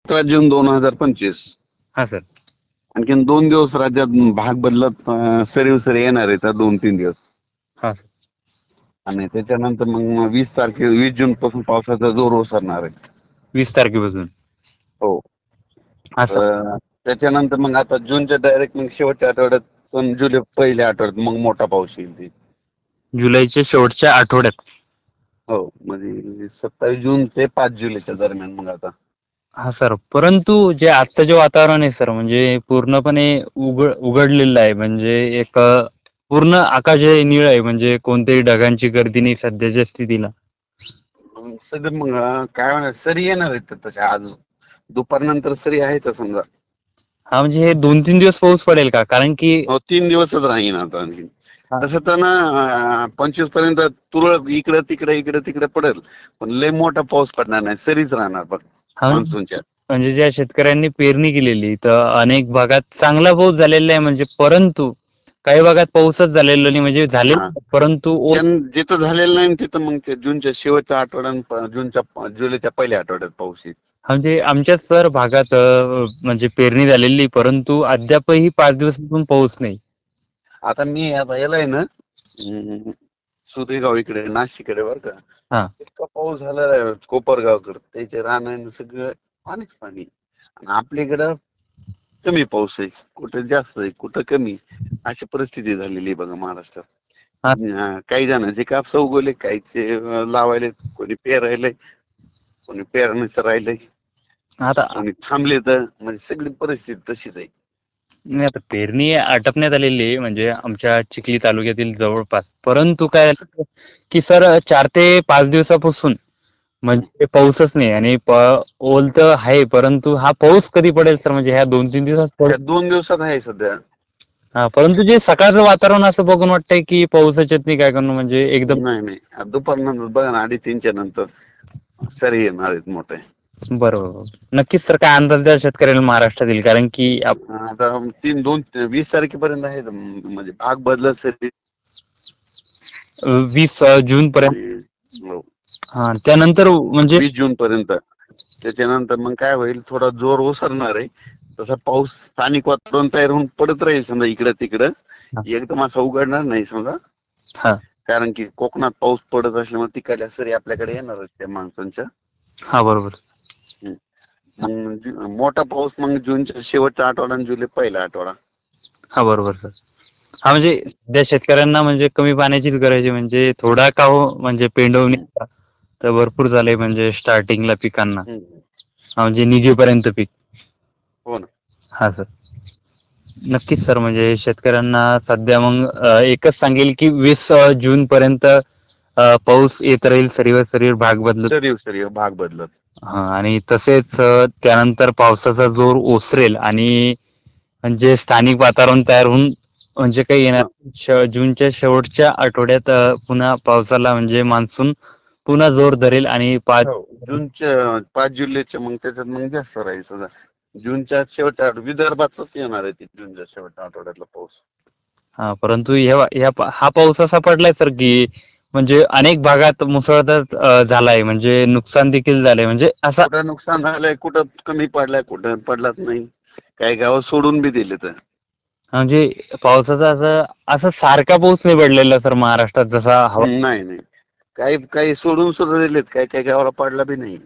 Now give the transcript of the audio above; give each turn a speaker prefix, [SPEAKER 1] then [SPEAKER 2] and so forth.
[SPEAKER 1] 17 जून 2025.
[SPEAKER 2] हा सर.
[SPEAKER 1] आणखीन 2 दिवस राज्यात भाग बदलत सरी येणार आहे त्या 2-3 दिवस.
[SPEAKER 2] हा सर.
[SPEAKER 1] आणि त्याच्यानंतर मग 20 जून पासून पावसाचा जोर ओसरणार आहे.
[SPEAKER 2] 20 तारखेपासून.
[SPEAKER 1] हो.
[SPEAKER 2] हा सर.
[SPEAKER 1] त्याच्यानंतर मग आता जूनच्या डायरेक्ट मग शेवटच्या आठवड्यात पण जुलै पहिल्या आठवड्यात मग मोठा पाऊस येईल ते.
[SPEAKER 2] जुलैच्या शेवटच्या आठवड्यात.
[SPEAKER 1] हो, म्हणजे 27 जून ते 5 जुलैच्या दरम्यान मग आता.
[SPEAKER 2] हा सर, परंतु जे आजचं जे वातावरण आहे सर, म्हणजे पूर्णपणे उघडलेलं आहे. म्हणजे एक पूर्ण आकाश हे निळ आहे, म्हणजे कोणत्याही ढगांची गर्दी नाही सध्याच्या स्थितीला.
[SPEAKER 1] सध्या मग काय म्हणा सरी येणार आहेत तशा आज दुपारनंतर सरी आहे तर समजा.
[SPEAKER 2] हा, म्हणजे हे 2-3 दिवस पाऊस पडेल का? कारण की
[SPEAKER 1] 3 दिवसच राहीन आता आणखी.
[SPEAKER 2] हा.
[SPEAKER 1] तसं तर ना 25 पर्यंत तुरळक इकडे तिकडे पडेल, पण लय मोठा पाऊस पडणार नाही, सरीच राहणार बघ
[SPEAKER 2] हा,
[SPEAKER 1] मान्सूनच्या.
[SPEAKER 2] म्हणजे ज्या शेतकऱ्यांनी पेरणी केलेली तर अनेक भागात चांगला पाऊस झालेला आहे, म्हणजे परंतु काही भागात पाऊसच झालेला नाही, म्हणजे झालेला
[SPEAKER 1] हा.
[SPEAKER 2] परंतु
[SPEAKER 1] जिथं झालेलं नाही तिथं मग ते जूनच्या शेवटच्या आठवड्यात जुलैच्या पहिल्या आठवड्यात पाऊस येईल.
[SPEAKER 2] म्हणजे आमच्या सर भागात म्हणजे पेरणी झालेली, परंतु अद्यापही 5 दिवसातून पाऊस नाही.
[SPEAKER 1] आता मी आता यालाय ना सुरेगाव इकडे नाशिकडे बरं का,
[SPEAKER 2] हा.
[SPEAKER 1] इतका पाऊस झालेला आहे कोपरगावकडे, त्याचे रान सगळं पाणीच पाणी. आणि आपल्याकडं कमी पाऊस आहे, कुठं जास्त आहे कुठं कमी, अशी परिस्थिती झालेली आहे बघा महाराष्ट्रात.
[SPEAKER 2] हा.
[SPEAKER 1] काही जणांचे कापस उगवले, काहीचे लावायले, कोणी पेरायलंय, कोणी पेरणीचं राहिलंय,
[SPEAKER 2] आता
[SPEAKER 1] कोणी थांबले, तर म्हणजे सगळी परिस्थिती तशीच आहे.
[SPEAKER 2] नाही, आता पेरणी आटपण्यात आलेली आहे, म्हणजे आमच्या चिखली तालुक्यातील जवळपास. परंतु काय झालं की सर 4 ते 5 दिवसापासून म्हणजे पाऊसच नाही, आणि ओल तर आहे, परंतु हा पाऊस कधी पडेल सर? म्हणजे ह्या 2-3 दिवसात
[SPEAKER 1] ह्या 2 दिवसात आहे सध्या.
[SPEAKER 2] हा, परंतु जे सकाळचं वातावरण असं बघून वाटतंय की पावसाच्यात नाही काय करणं, म्हणजे एकदम.
[SPEAKER 1] नाही दुपारनंतर बघा ना 2:30च्या नंतर सरी येणार आहेत मोठे.
[SPEAKER 2] बरोबर. नक्कीच सर, काय अंदाज द्या शेतकऱ्यांना महाराष्ट्रातील, कारण की
[SPEAKER 1] आता 20 तारखेपर्यंत आहे म्हणजे भाग बदलत सरी
[SPEAKER 2] 20 जून पर्यंत.
[SPEAKER 1] हो,
[SPEAKER 2] हा, त्यानंतर म्हणजे
[SPEAKER 1] 20 जून पर्यंत. त्याच्यानंतर मग काय होईल, थोडा जोर ओसरणार आहे, तसा पाऊस स्थानिक वातावरण तयार होऊन पडत राहील समजा इकडं तिकडं, एकदम असा उघडणार नाही समजा.
[SPEAKER 2] हा.
[SPEAKER 1] कारण की कोकणात पाऊस पडत असल्यामुळे तिकडल्या सरी आपल्याकडे येणारच त्या मान्सूनच्या.
[SPEAKER 2] हा, बरोबर.
[SPEAKER 1] मग मोठा पाऊस मग जूनच्या शेवटच्या आठवडा आणि जुलै पहिला आठवडा.
[SPEAKER 2] हा, बरोबर सर. हा, म्हणजे त्या शेतकऱ्यांना म्हणजे कमी पाण्याचीच गरज आहे, म्हणजे थोडा का हो, म्हणजे पेंडवणी तर भरपूर झाले, म्हणजे स्टार्टिंगला पिकांना, म्हणजे निघेपर्यंत पीक.
[SPEAKER 1] हो ना.
[SPEAKER 2] हा सर, नक्कीच सर. म्हणजे शेतकऱ्यांना सध्या मग एकच सांगेल की 20 जून पर्यंत पाऊस येत राहील, सरीवर भाग बदलत.
[SPEAKER 1] सरीवर भाग बदलत.
[SPEAKER 2] हा, आणि तसेच त्यानंतर पावसाचा जोर ओसरेल, आणि म्हणजे स्थानिक वातावरण तयार होऊन म्हणजे काही येणार जूनच्या शेवटच्या आठवड्यात पुन्हा पावसाला म्हणजे मान्सून पुन्हा जोर धरेल, आणि
[SPEAKER 1] जूनच्या 5 जुलैच्या मग त्याच्यात मग जास्त राहील सध्या. जूनच्या शेवटच्या विदर्भातच येणार आहे जूनच्या शेवटच्या आठवड्यातला पाऊस.
[SPEAKER 2] हा, परंतु हा पाऊस असा पडलाय सर की म्हणजे अनेक भागात मुसळधार झालाय, म्हणजे नुकसान देखील झालंय, म्हणजे असा.
[SPEAKER 1] कुठं नुकसान झालंय, कुठं कमी पडलाय, कुठं पडलाच नाही, काही गावं सोडून बी दिले तर.
[SPEAKER 2] म्हणजे पावसाचा असं सारखा पाऊस नाही पडलेला सर महाराष्ट्रात, जसा हवा.
[SPEAKER 1] नाही काही सोडून सुद्धा दिलेत, काही गावाला पडला बी नाही.